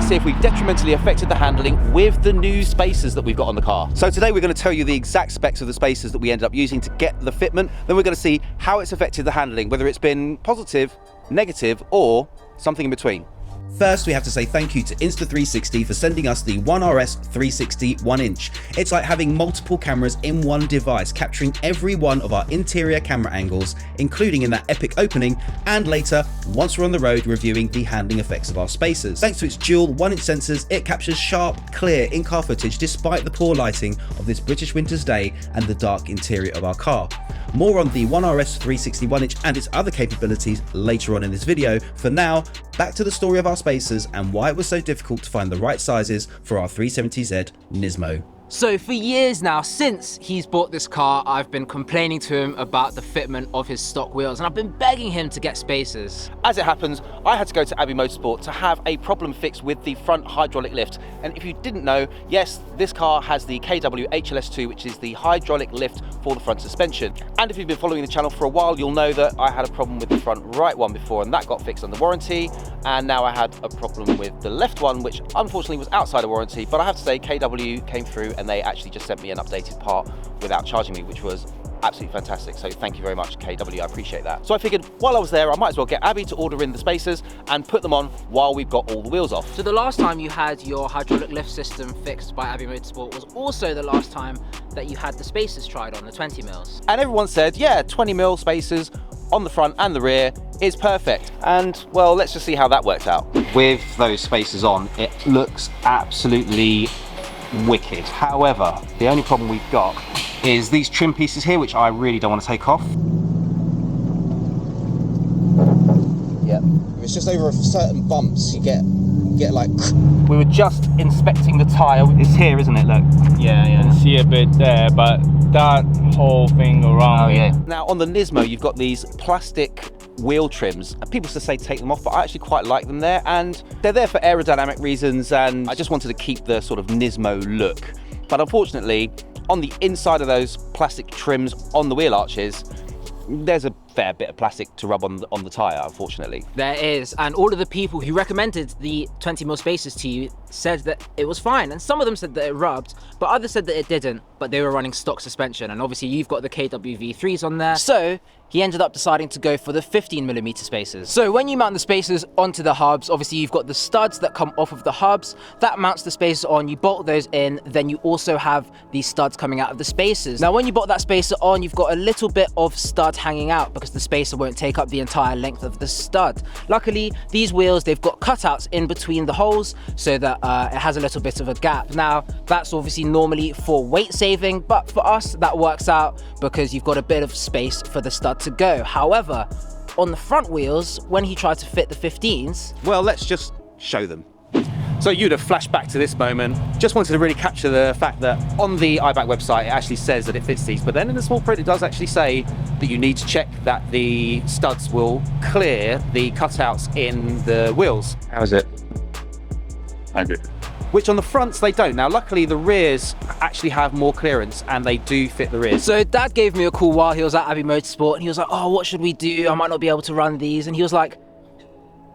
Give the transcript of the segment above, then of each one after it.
and see if we've detrimentally affected the handling with the new spacers that we've got on the car. So today we're going to tell you the exact specs of the spacers that we ended up using to get the fitment. Then we're going to see how it's affected the handling, whether it's been positive, negative, or something in between. First, we have to say thank you to Insta360 for sending us the ONE RS 360 1-inch. It's like having multiple cameras in one device, capturing every one of our interior camera angles, including in that epic opening, and later, once we're on the road, reviewing the handling effects of our spacers. Thanks to its dual 1-inch sensors, it captures sharp, clear in-car footage despite the poor lighting of this British winter's day and the dark interior of our car. More on the ONE RS 360 1-inch and its other capabilities later on in this video. For now, back to the story of our spacers and why it was so difficult to find the right sizes for our 370Z Nismo. So for years now, since he's bought this car, I've been complaining to him about the fitment of his stock wheels, and I've been begging him to get spacers. As it happens, I had to go to Abbey Motorsport to have a problem fixed with the front hydraulic lift. And if you didn't know, yes, this car has the KW HLS2, which is the hydraulic lift for the front suspension. And if you've been following the channel for a while, you'll know that I had a problem with the front right one before, and that got fixed under warranty. And now I had a problem with the left one, which unfortunately was outside of warranty. But I have to say, KW came through and they actually just sent me an updated part without charging me, which was absolutely fantastic. So thank you very much, KW, I appreciate that. So I figured while I was there, I might as well get Abby to order in the spacers and put them on while we've got all the wheels off. So the last time you had your hydraulic lift system fixed by Abbey Motorsport was also the last time that you had the spacers tried on, the 20 mils. And everyone said, yeah, 20 mil spacers on the front and the rear is perfect. And well, let's just see how that works out. With those spacers on, it looks absolutely wicked. However, the only problem we've got is these trim pieces here, which I really don't want to take off. Yeah, if it's just over certain bumps, you get like... We were just inspecting the tyre. It's here, isn't it? Look. Yeah, you can see a bit there, but that whole thing around. Oh yeah. Now on the Nismo, you've got these plastic wheel trims, and people say take them off, but I actually quite like them there, and they're there for aerodynamic reasons, and I just wanted to keep the sort of Nismo look. But unfortunately, on the inside of those plastic trims on the wheel arches, there's a fair bit of plastic to rub on the tyre, unfortunately. There is, and all of the people who recommended the 20 mil spacers to you said that it was fine, and some of them said that it rubbed, but others said that it didn't, but they were running stock suspension, and obviously you've got the KW V3s on there, so he ended up deciding to go for the 15mm spacers. So when you mount the spacers onto the hubs, obviously you've got the studs that come off of the hubs, that mounts the spacers on, you bolt those in, then you also have these studs coming out of the spacers. Now when you bolt that spacer on, you've got a little bit of stud hanging out because the spacer won't take up the entire length of the stud. Luckily, these wheels, they've got cutouts in between the holes so that it has a little bit of a gap. Now, that's obviously normally for weight saving, but for us, that works out because you've got a bit of space for the stud to go. However, on the front wheels, when he tried to fit the 15s... Well, let's just show them. So you'd have flashed back to this moment. Just wanted to really capture the fact that on the Eibach website, it actually says that it fits these, but then in the small print, it does actually say that you need to check that the studs will clear the cutouts in the wheels. How is it? I do. Which on the fronts they don't. Now luckily the rears actually have more clearance and they do fit the rears. So Dad gave me a call while he was at Abbey Motorsport, and he was like, oh, what should we do? I might not be able to run these. And he was like,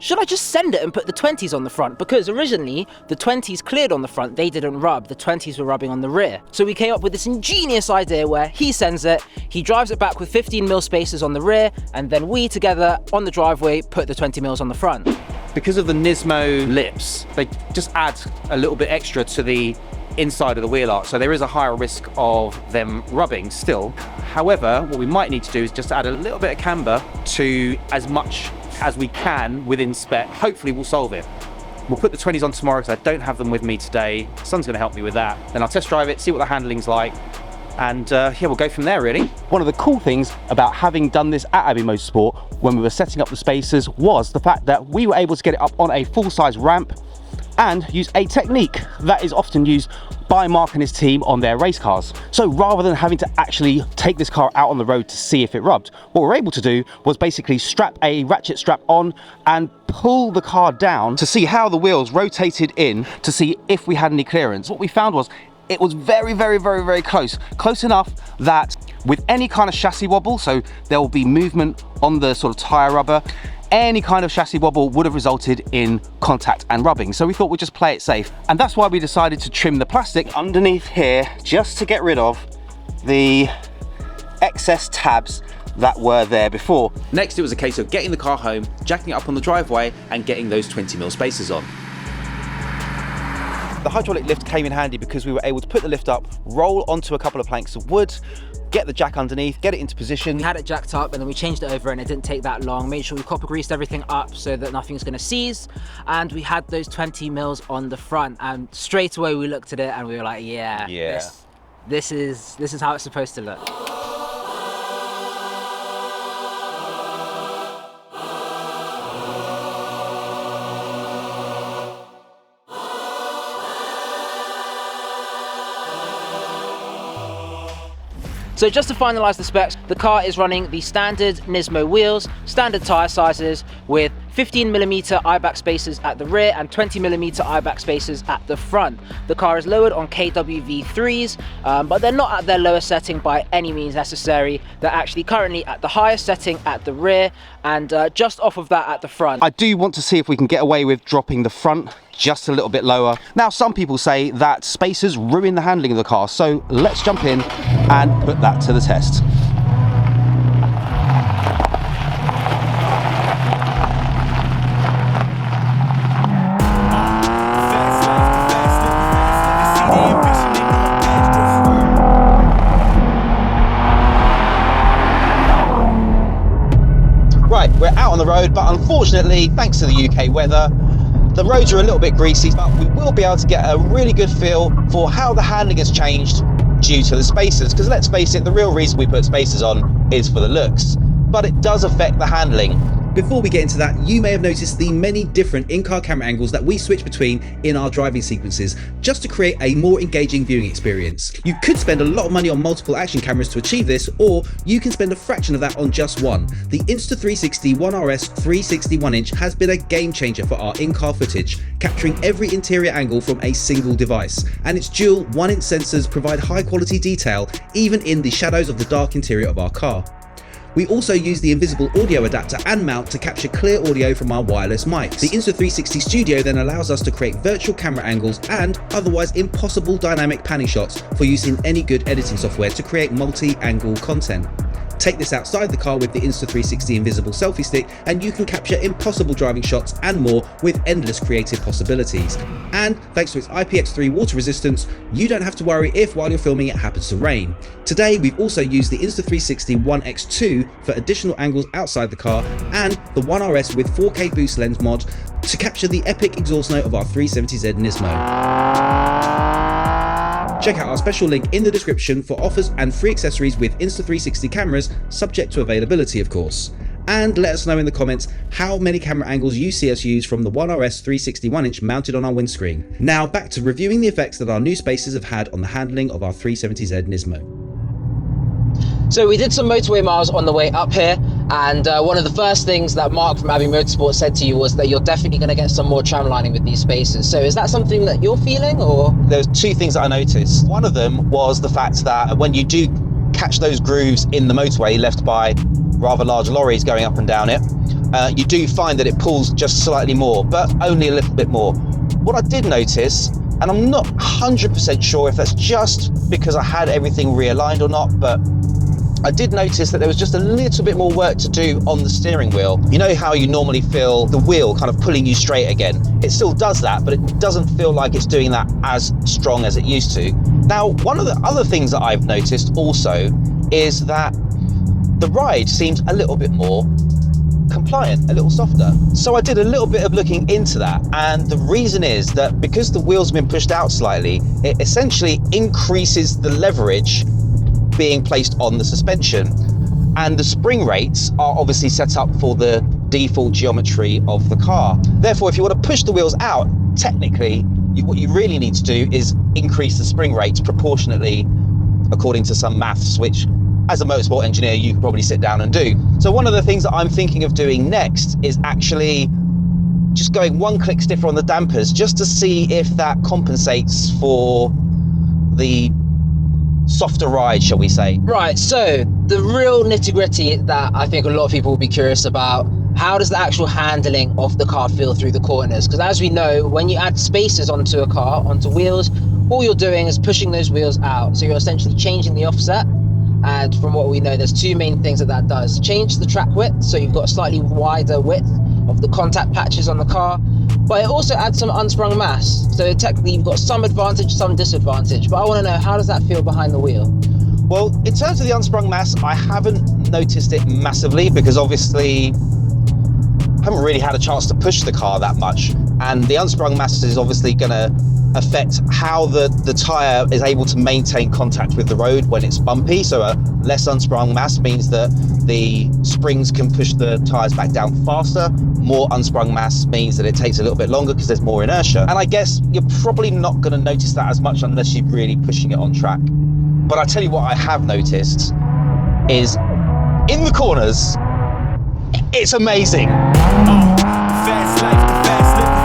should I just send it and put the 20s on the front? Because originally the 20s cleared on the front, they didn't rub, the 20s were rubbing on the rear. So we came up with this ingenious idea where he sends it, he drives it back with 15mm spacers on the rear, and then we together on the driveway put the 20mm on the front. Because of the Nismo lips, they just add a little bit extra to the inside of the wheel arch, so there is a higher risk of them rubbing still. However, what we might need to do is just add a little bit of camber to as much as we can within spec. Hopefully we'll solve it. We'll put the 20s on tomorrow because I don't have them with me today. Son's going to help me with that. Then I'll test drive it, see what the handling's like, and yeah, we'll go from there really. One of the cool things about having done this at Abbey Motorsport when we were setting up the spacers was the fact that we were able to get it up on a full-size ramp and use a technique that is often used by Mark and his team on their race cars. So rather than having to actually take this car out on the road to see if it rubbed, what we were able to do was basically strap a ratchet strap on and pull the car down to see how the wheels rotated in to see if we had any clearance. What we found was it was very close. Close enough that with any kind of chassis wobble, so there will be movement on the sort of tyre rubber, any kind of chassis wobble would have resulted in contact and rubbing. So we thought we'd just play it safe. And that's why we decided to trim the plastic underneath here, just to get rid of the excess tabs that were there before. Next, it was a case of getting the car home, jacking it up on the driveway, and getting those 20mm spacers on. The hydraulic lift came in handy because we were able to put the lift up, roll onto a couple of planks of wood, get the jack underneath, get it into position. We had it jacked up and then we changed it over and it didn't take that long. Made sure we copper greased everything up so that nothing's gonna seize. And we had those 20mm on the front, and straight away we looked at it and we were like, yeah. This is how it's supposed to look. So just to finalise the specs, the car is running the standard Nismo wheels, standard tyre sizes with 15mm Eibach spacers at the rear and 20mm Eibach spacers at the front. The car is lowered on KW V3s, but they're not at their lowest setting by any means necessary. They're actually currently at the highest setting at the rear and just off of that at the front. I do want to see if we can get away with dropping the front just a little bit lower. Now, some people say that spacers ruin the handling of the car, so let's jump in and put that to the test. Right, we're out on the road, but unfortunately, thanks to the UK weather, the roads are a little bit greasy, but we will be able to get a really good feel for how the handling has changed due to the spacers. Because let's face it, the real reason we put spacers on is for the looks, but it does affect the handling. Before we get into that, you may have noticed the many different in-car camera angles that we switch between in our driving sequences, just to create a more engaging viewing experience. You could spend a lot of money on multiple action cameras to achieve this, or you can spend a fraction of that on just one. The Insta360 ONE RS 360 1-inch has been a game changer for our in-car footage, capturing every interior angle from a single device. And its dual 1-inch sensors provide high quality detail, even in the shadows of the dark interior of our car. We also use the invisible audio adapter and mount to capture clear audio from our wireless mics. The Insta360 Studio then allows us to create virtual camera angles and otherwise impossible dynamic panning shots for use in any good editing software to create multi-angle content. Take this outside the car with the Insta360 invisible selfie stick and you can capture impossible driving shots and more with endless creative possibilities. And thanks to its IPX3 water resistance, you don't have to worry if while you're filming it happens to rain. Today we've also used the Insta360 ONE X2 for additional angles outside the car and the ONE RS with 4K boost lens mod to capture the epic exhaust note of our 370Z Nismo. Check out our special link in the description for offers and free accessories with Insta360 cameras, subject to availability of course. And let us know in the comments how many camera angles you see us use from the ONE RS 360 1-inch mounted on our windscreen. Now back to reviewing the effects that our new spacers have had on the handling of our 370Z Nismo. So we did some motorway miles on the way up here, and one of the first things that Mark from Abbey Motorsport said to you was that you're definitely going to get some more tram lining with these spacers. So is that something that you're feeling, or? There's two things that I noticed. One of them was the fact that when you do catch those grooves in the motorway left by rather large lorries going up and down it, you do find that it pulls just slightly more, but only a little bit more. What I did notice, and I'm not 100% sure if that's just because I had everything realigned or not, but I did notice that there was just a little bit more work to do on the steering wheel. You know how you normally feel the wheel kind of pulling you straight again? It still does that, but it doesn't feel like it's doing that as strong as it used to. Now, one of the other things that I've noticed also is that the ride seems a little bit more compliant, a little softer. So I did a little bit of looking into that, and the reason is that because the wheel's been pushed out slightly, it essentially increases the leverage being placed on the suspension, and the spring rates are obviously set up for the default geometry of the car. Therefore, if you want to push the wheels out, technically what you really need to do is increase the spring rates proportionately according to some maths, which as a motorsport engineer you can probably sit down and do. So one of the things that I'm thinking of doing next is actually just going one click stiffer on the dampers, just to see if that compensates for the softer ride, shall we say. Right, so the real nitty-gritty that I think a lot of people will be curious about, how does the actual handling of the car feel through the corners? Because as we know, when you add spacers onto a car, onto wheels, all you're doing is pushing those wheels out. So you're essentially changing the offset. And from what we know, there's two main things that does. Change the track width, so you've got a slightly wider width of the contact patches on the car, but it also adds some unsprung mass. So technically you've got some advantage, some disadvantage, but I want to know, how does that feel behind the wheel? Well, in terms of the unsprung mass, I haven't noticed it massively because obviously I haven't really had a chance to push the car that much. And the unsprung mass is obviously going to affect how the tyre is able to maintain contact with the road when it's bumpy. So a less unsprung mass means that the springs can push the tyres back down faster. More unsprung mass means that it takes a little bit longer because there's more inertia. And I guess you're probably not going to notice that as much unless you're really pushing it on track. But I tell you what I have noticed is in the corners, it's amazing. Fast life, the fast living.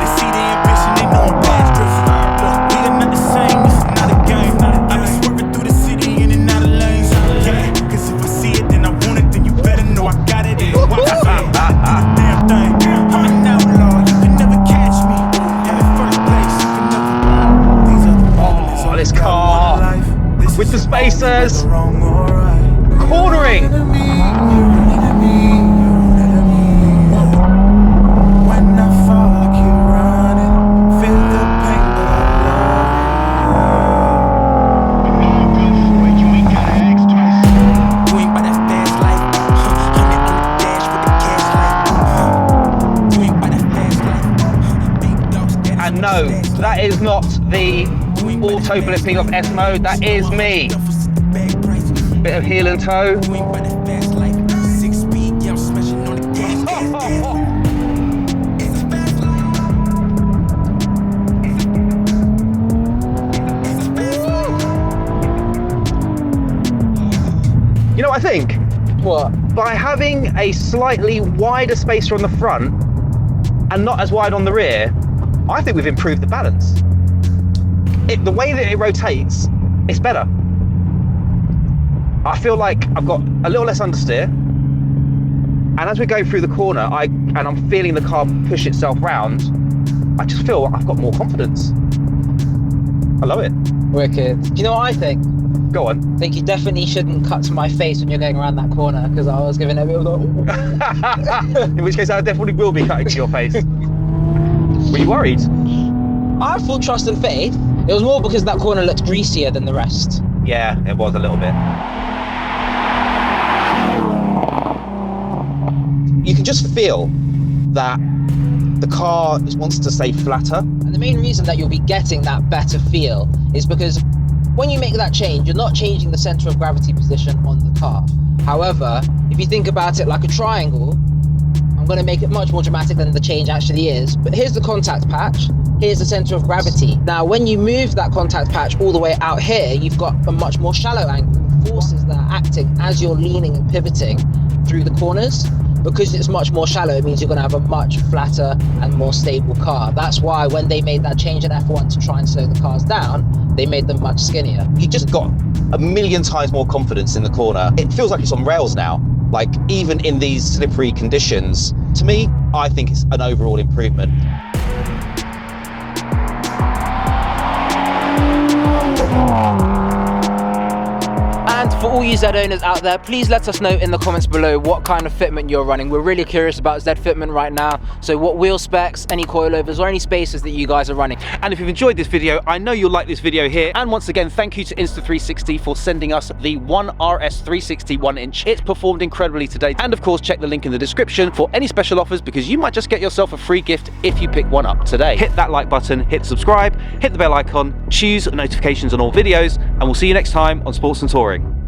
They see the ambition, they know I'm fast driven. Look, we are not the same, this is not a game. I be swerving through the city in and out of lanes. Yeah, cause if I see it, then I want it, then you better know I got it. And watch it, do the damn thing. I'm an outlaw, you can never catch me. And in first place, you can never. These are the moments Oh, this car with the spacers, cornering. And no, that is not the auto blipping of S mode, that is me. Bit of heel and toe. You know what I think? What? By having a slightly wider spacer on the front and not as wide on the rear, I think we've improved the balance. The way that it rotates, it's better. I feel like I've got a little less understeer, and as we go through the corner, I'm feeling the car push itself round, I just feel I've got more confidence. I love it. Wicked. Do you know what I think? Go on. I think you definitely shouldn't cut to my face when you're going around that corner, because I was giving it a bit of a... In which case I definitely will be cutting to your face. Were you worried? I have full trust and faith. It was more because that corner looked greasier than the rest. Yeah, it was a little bit. You can just feel that the car wants to stay flatter. And the main reason that you'll be getting that better feel is because when you make that change, you're not changing the center of gravity position on the car. However, if you think about it like a triangle, I'm going to make it much more dramatic than the change actually is. But here's the contact patch, here's the center of gravity. Now, when you move that contact patch all the way out here, you've got a much more shallow angle. Forces that are acting as you're leaning and pivoting through the corners. Because it's much more shallow, it means you're going to have a much flatter and more stable car. That's why when they made that change in F1 to try and slow the cars down, they made them much skinnier. You just got a million times more confidence in the corner. It feels like it's on rails now. Like, even in these slippery conditions, to me, I think it's an overall improvement. And for all you Z owners out there, please let us know in the comments below what kind of fitment you're running. We're really curious about Z fitment right now. So what wheel specs, any coilovers or any spacers that you guys are running. And if you've enjoyed this video, I know you'll like this video here. And once again, thank you to Insta360 for sending us the ONE RS360 1-inch. It's performed incredibly today. And of course, check the link in the description for any special offers, because you might just get yourself a free gift if you pick one up today. Hit that like button, hit subscribe, hit the bell icon, choose notifications on all videos, and we'll see you next time on Sports and Touring.